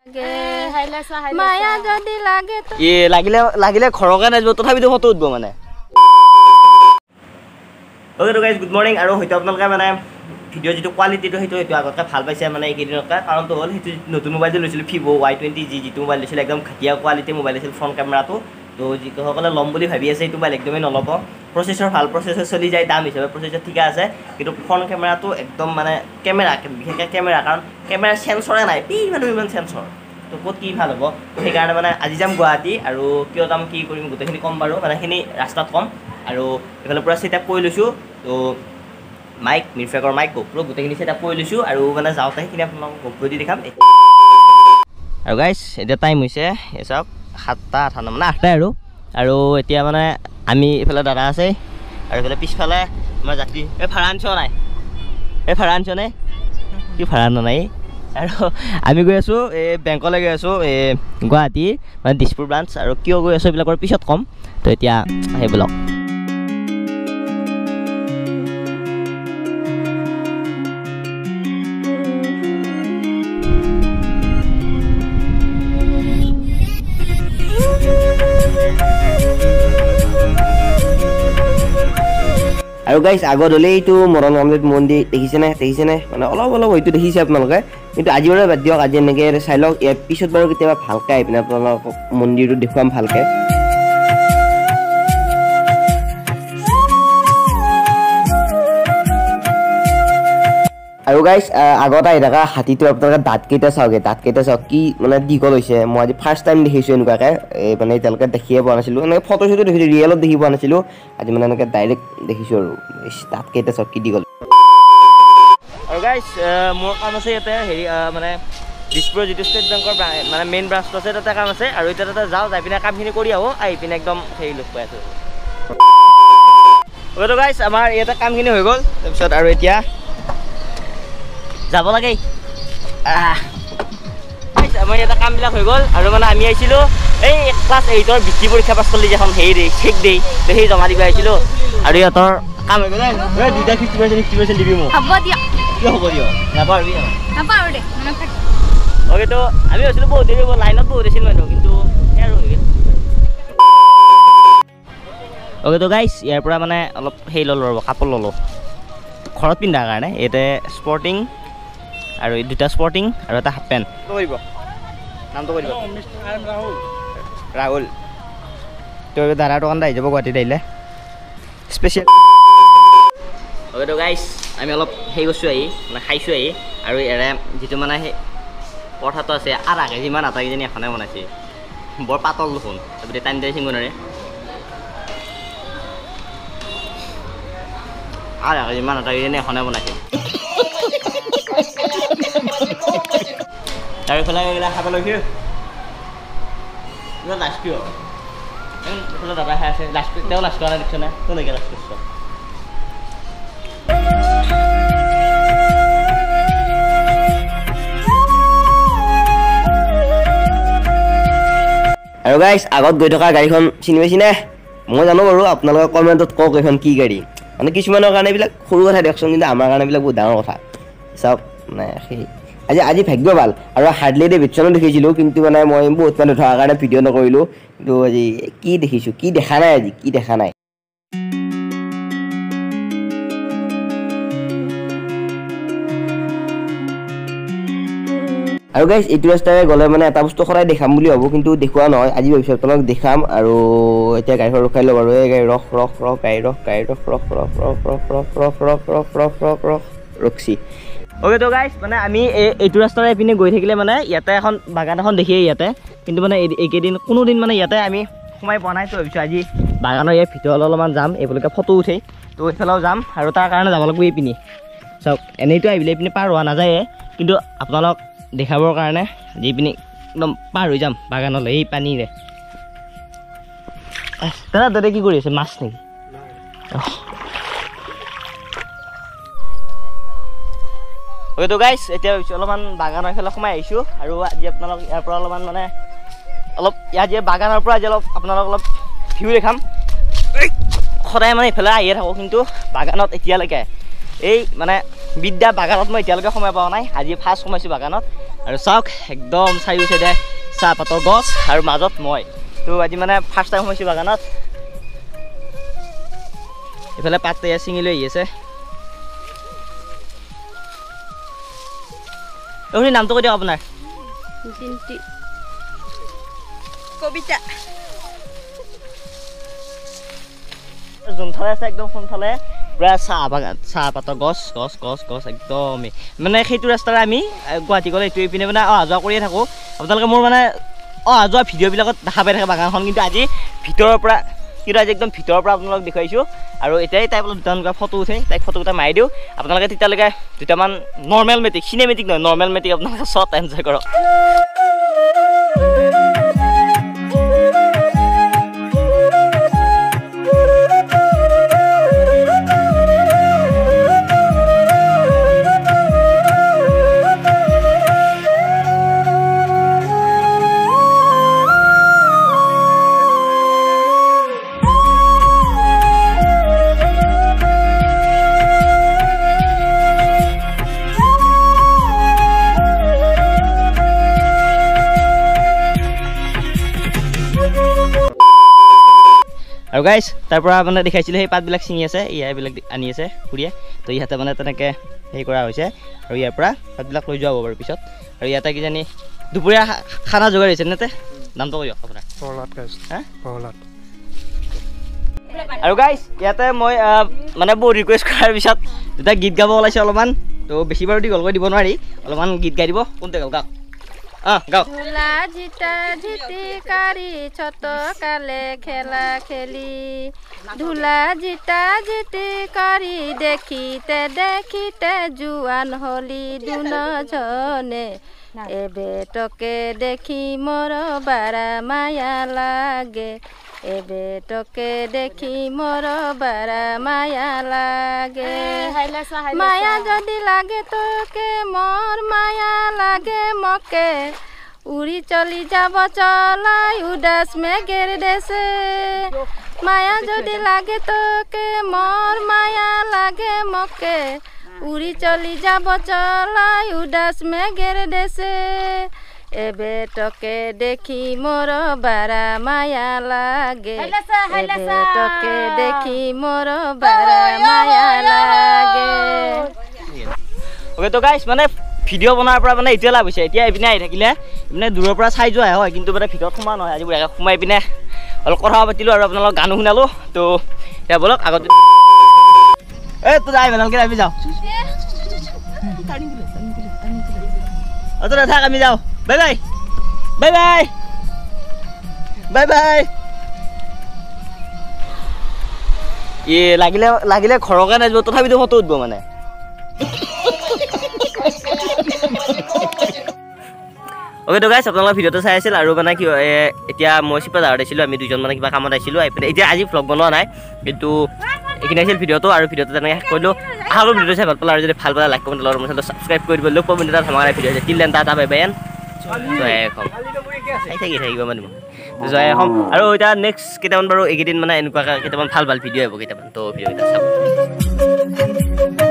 মায়া যদি লাগে লাগিলে ঘৰকে নাযাব তথাপিতো ফটো উঠব মানে ওকে তো গাইজ গুড মৰ্নিং আৰু হয়তো আপোনালোকে মানে ভিডিঅ' যিটো কোৱালিটিটো সেইটো আগতকৈ ভাল পাইছে মানে এইকেইদিনতকৈ কাৰণটো হ'ল সেইটো নতুন মোবাইলটো লৈছিলোঁ ভিভ' Y20G যিটো মোবাইল লৈছিলোঁ একদম ঘাটিয়া কোৱালিটিৰ মোবাইল আছিল ফ্ৰণ্ট কেমেৰাটো তো যিসকলে ল'ম বুলি ভাবি আছে এইটো মোবাইল একদমেই নল'ব প্ৰচেছৰ ভাল প্ৰচেছৰ চলি যায় দাম হিচাপে প্ৰচেছৰ ঠিকে আছে কিন্তু ফ্ৰণ্ট কেমেৰাটো একদম মানে কেমেৰা বিশেষকৈ কেমেৰা কাৰণ কেমেৰাৰ চেঞ্চৰে নাই ইমান চেঞ্চৰ তো ক'ত কি ভাল হ'ব তো সেইকাৰণে মানে আজি যাম গুৱাহাটী আৰু কিয় যাম কি কৰিম গোটেইখিনি ক'ম বাৰু মানে সেইখিনি ৰাস্তাত ক'ম আৰু এইফালে পূৰা ছেটআপ কৰি লৈছোঁ তো মাইক নিৰ্ফেকৰ মাইক গোপ্ৰ গোটেইখিনি ছেটআপ কৰি লৈছোঁ আৰু মানে যাওঁতে সেইখিনি আপোনালোকক গোপ্ৰ দি দেখাম আৰু গাইজ এতিয়া টাইম হৈছে এই চাওক 7:58 মানে 8টাই আৰু এতিয়া মানে আমি এইফালে দাদা আছে আৰু এইফালে পিছফালে আমাৰ যাত্ৰী এই ভাড়া আনিছ নাই কি ভাড়া আনা নাই আৰু আমি গৈ আছোঁ এই বেংকলৈ গৈ আছোঁ এই গুৱাহাটীৰ মানে দিছপুৰ ব্ৰাঞ্চ আৰু কিয় গৈ আছোঁ এইবিলাকৰ পিছত ক'ম তো এতিয়া সেইবিলাক আৰু গাইজ আগত হ'লে এইটো মৰণ গামলেট মন্দিৰ দেখিছেনে মানে অলপ হয়তো দেখিছে আপোনালোকে কিন্তু আজি বাৰু বাদ দিয়ক আজি এনেকৈ চাই লওক ইয়াৰ পিছত বাৰু কেতিয়াবা ভালকৈ আহি পিনে আপোনালোকক মন্দিৰটো দেখুৱাম ভালকৈ আৰু গাইজ আগত আহি থকা হাতীটো আপোনালোকে দাঁতকেইটা চাওক কি মানে দীঘল হৈছে মই আজি ফাৰ্ষ্ট টাইম দেখিছোঁ এনেকুৱাকৈ এই মানে এতিয়ালৈকে দেখিয়ে পোৱা নাছিলোঁ এনেকৈ ফটো চটো দেখিছোঁ ৰিয়েলত দেখি পোৱা নাছিলোঁ আজি মানে এনেকৈ ডাইৰেক্ট দেখিছোঁ আৰু দাঁতকেইটা চাওক কি দীঘল আৰু গাইজ মোৰ কাম আছে ইয়াতে হেৰি মানে দিছপুৰৰ যিটো ষ্টেট বেংকৰ মানে মেইন ব্ৰাঞ্চটো আছে তাতে কাম আছে আৰু এতিয়া তাতে যাই পিনে কামখিনি কৰি আহি পিনে একদম হেৰি লগ পাই আছোঁ তো গাইজ আমাৰ ইয়াতে কামখিনি হৈ গ'ল তাৰপিছত আৰু এতিয়া যাব লাগে আমাৰ ইয়াতে কামবিলাক হৈ গ'ল আৰু মানে আমি আহিছিলোঁ এই ক্লাছ 8ৰ বৃত্তি পৰীক্ষা পাছ কৰিলে এখন হেৰি চেক দেই সেই জমা দিব আহিছিলোঁ আৰু ইহঁতৰ কাম হৈ গ'ল দুইটা 50% দিবি মোক হ'ব দিয়ক নাপাহৰিবি অ'কে তো আমি ভাবিছিলোঁ বহুত দেৰি হ'ব লাইনত বহুত আছিল মানুহ কিন্তু সেই আৰু হৈ গ'ল অ'কে তো গাইজ ইয়াৰ পৰা মানে অলপ সেই ল'লোঁ ৰ'ব কাপোৰ ল'লোঁ ঘৰত পিন্ধাৰ কাৰণে ইয়াতে স্পৰ্টিং আৰু এই দুটা স্পৰ্টিং আৰু এটা হাফ পেণ্ট কৰিব নামটো কৰিব ৰাহুল তো দাদাৰ দোকানত আহি যাব গুৱাহাটীত আহিলে স্পেচিয়েল অ'কে তো গাইজ আমি অলপ সেই কৰিছোঁ মানে খাইছোঁ আৰু এৰে যিটো মানে সেই পৰঠাটো আছে আধা কেজিমান আধা কেজি এখনে বনাইছে বৰ পাতল দেখোন তাৰপিছত টাইম টাইম চিঙিব নোৱাৰে আধা কেজিমান আধা কেজি এখনে বনাইছে তাৰফালে এইবিলাক খাব লৈছোঁ লাষ্ট কিয় এইফালে দাদা খাই আছে লাষ্ট তেওঁ লাষ্ট কৰা নাই দেখিছ নাই তই নাইকিয়া লাষ্ট কৰিছ আৰু গাইজ আগত গৈ থকা গাড়ীখন চিনি পাইছিনে মই জানো বাৰু আপোনালোকে কমেণ্টত কওক এইখন কি গাড়ী মানে কিছুমানৰ কাৰণে এইবিলাক সৰু কথা দিয়কচোন কিন্তু আমাৰ কাৰণে এইবিলাক বহুত ডাঙৰ কথা চাওক মানে সেই আজি ভাগ্য ভাল আৰু হাৰ্ডলি ডেভিডছনো দেখিছিলোঁ কিন্তু মানে মই বহুত মানুহ থকাৰ কাৰণে ভিডিঅ' নকৰিলোঁ কিন্তু আজি কি দেখিছোঁ কি দেখা নাই আৰু গাইজ এইটো ৰাস্তাৰে গ'লে মানে এটা বস্তু সদায় দেখাম বুলি ভাবোঁ কিন্তু দেখুওৱা নহয় আজি ভাবিছোঁ আপোনালোকক দেখাম আৰু এতিয়া গাড়ীখন ৰখাই ল'ব আৰু এই গাড়ী ৰখছি অ'কে তো গাইজ মানে আমি এইটো ৰাস্তাৰে এইপিনে গৈ থাকিলে মানে ইয়াতে এখন বাগান এখন দেখিয়ে ইয়াতে কিন্তু মানে এইকেইদিন কোনোদিন মানে ইয়াতে আমি সোমাই পোৱা নাই তো ভাবিছোঁ আজি বাগানৰ ইয়াৰ ভিতৰলৈ অলপমান যাম এইবিলাকে ফটো উঠেই তো এইফালেও যাম আৰু তাৰ কাৰণে যাব লাগিব এইপিনে চাওক এনেইতো আহিলে এইপিনে পাৰ হোৱা নাযায়ে কিন্তু আপোনালোক দেখাবৰ কাৰণে যিপিনে একদম পাৰ হৈ যাম বাগানলৈ এই পানীৰে দাদা কি কৰি আছে মাছ নেকি অ'কে তো গাইজ এতিয়া ভাবিছোঁ অলপমান বাগানৰ এইফালে সোমাই আহিছোঁ আৰু আজি আপোনালোক ইয়াৰ পৰা অলপমান মানে অলপ আজি বাগানৰ পৰা আজি আপোনালোক অলপ ভিউ দেখাম সদায় মানে ইফালে আহিয়ে থাকোঁ কিন্তু বাগানত এতিয়ালৈকে এই মানে বিদ্যা বাগানত মই এতিয়ালৈকে সময় পোৱা নাই আজি ফাৰ্ষ্ট সোমাইছোঁ বাগানত আৰু চাওক একদম চাৰিও চাইডে চাহপাতৰ গছ আৰু মাজত মই তো আজি মানে ফাৰ্ষ্ট টাইম সোমাইছোঁ বাগানত এইফালে পাত তৈয়াৰ ছিঙি লৈ আহি আছে নামটো কৈ দিয়ক আপোনাৰ কবিতা যোনফালে আছে একদম সোনফালে পুৰা চাহ বাগান চাহপাতৰ গছ গছ গছ গছ একদমেই মানে সেইটো ৰাস্তাৰে আমি গুৱাহাটী গ'লে এইটো এইপিনে মানে অহা যোৱা কৰিয়ে থাকোঁ আপোনালোকে মোৰ মানে অহা যোৱা ভিডিঅ'বিলাকত দেখা পাই থাকে বাগানখন কিন্তু আজি ভিতৰৰ পৰা একদম ভিতৰৰ পৰা আপোনালোকক দেখুৱাইছোঁ আৰু এতিয়াই তাই বোলে দুটামান ফটো উঠে তাইক ফটো এটা মাৰি দিওঁ আপোনালোকে তেতিয়ালৈকে দুটামান নৰ্মেল মেটিক চিনেমেটিক নহয় নৰ্মেল মেটিক আপোনালোকে শ্বট এনজয় কৰক আৰু গাইজ তাৰ পৰা মানে দেখাইছিলে সেই পাতবিলাক ছিঙি আছে এইবিলাক আনি আছে খুৰীয়ে তো ইয়াতে মানে তেনেকৈ হেৰি কৰা হৈছে আৰু ইয়াৰ পৰা পাতবিলাক লৈ যোৱা হ'ব বাৰু পিছত আৰু ইয়াতে কিজানি দুপৰীয়া খানা যোগাৰ হৈছে নে নামটো কৈ দিয়ক আপোনাৰ আৰু গাইজ ইয়াতে মই মানে বহুত ৰিকুৱেষ্ট কৰাৰ পিছত যেতিয়া গীত গাব ওলাইছে অলপমান তো বেছি বাৰু দীঘলকৈ দিব নোৱাৰি অলপমান গীত গাই দিব কোনটো গাওক গাওক ধুলা জিতা জিতিকাৰী ছটকালে খেলা খেলি ধুলা জিতা জিতিকাৰী দেখিতে দেখিতে জোৱান হলি দুনজনে এবেটকে দেখি মোৰ বাৰা মায়া লাগে এবেটকে দেখি মোৰ বাৰা মায়া লাগে মায়া যদি লাগে তোকে মোৰ মায়া লাগে মকে উৰি চলি যাব চলাই উদাস মেঘেৰ দেশে মায়া যদি লাগে তোকে মোৰ মায়া লাগে মকে উৰি চলি যাব চলাই উদাস মেঘেৰ দেশে এবেটকে দেখি মোৰ বাৰা মায়া লাগে এবেটকে দেখি মোৰ বাৰা মায়া লাগে ওকে তো গাইছ মানে ভিডিঅ' বনোৱাৰ পৰা মানে এতিয়া লাভ হৈছে এতিয়া এইপিনে আহি থাকিলে মানে দূৰৰ পৰা চাই যোৱা হয় কিন্তু মানে ভিতৰত সোমোৱা নহয় আজি সোমাই পিনে অলপ কথা পাতিলোঁ আৰু আপোনালোকক গানো শুনালোঁ তো এতিয়া বলক আগত এই তো যাই ভালকৈ আমি যাওঁ থাক আমি যাওঁ bye bye bye bye bye bye লাগিলে লাগিলে ঘৰকে নাযাব তথাপিতো ফটো উঠিব মানে ওকে তো গাইছ আপোনালোকৰ ভিডিঅ'টো চাই আছিল আৰু মানে কি এতিয়া মই চিপাঝাৰত আছিলোঁ আমি দুজন মানে কিবা কামত আহিছিলোঁ এতিয়া আজি ভ্লগ বনোৱা নাই কিন্তু এইখিনি আছিল ভিডিঅ'টো আৰু ভিডিঅ'টো তেনেকৈ শেষ কৰিলোঁ আৰু ভিডিঅ'টো চাই ভাল পালে আৰু যদি ভাল পালে লাইক কমেণ্ট আৰু মোৰ চেনেলটো ছাবস্ক্ৰাইব কৰি দিব লগ পাব এটা ধমাকাৰ ভিডিঅ' আছে তিল এটা বাই বাই জয় এখন চাই থাকিব মানে জয় এখন আৰু এতিয়া নেক্সট কেইটামান বাৰু এইকেইদিন মানে এনেকুৱা কেইটামান ভাল ভাল ভিডিঅ' আহিব কেইটামান তো ভিডিঅ'কেইটা চাব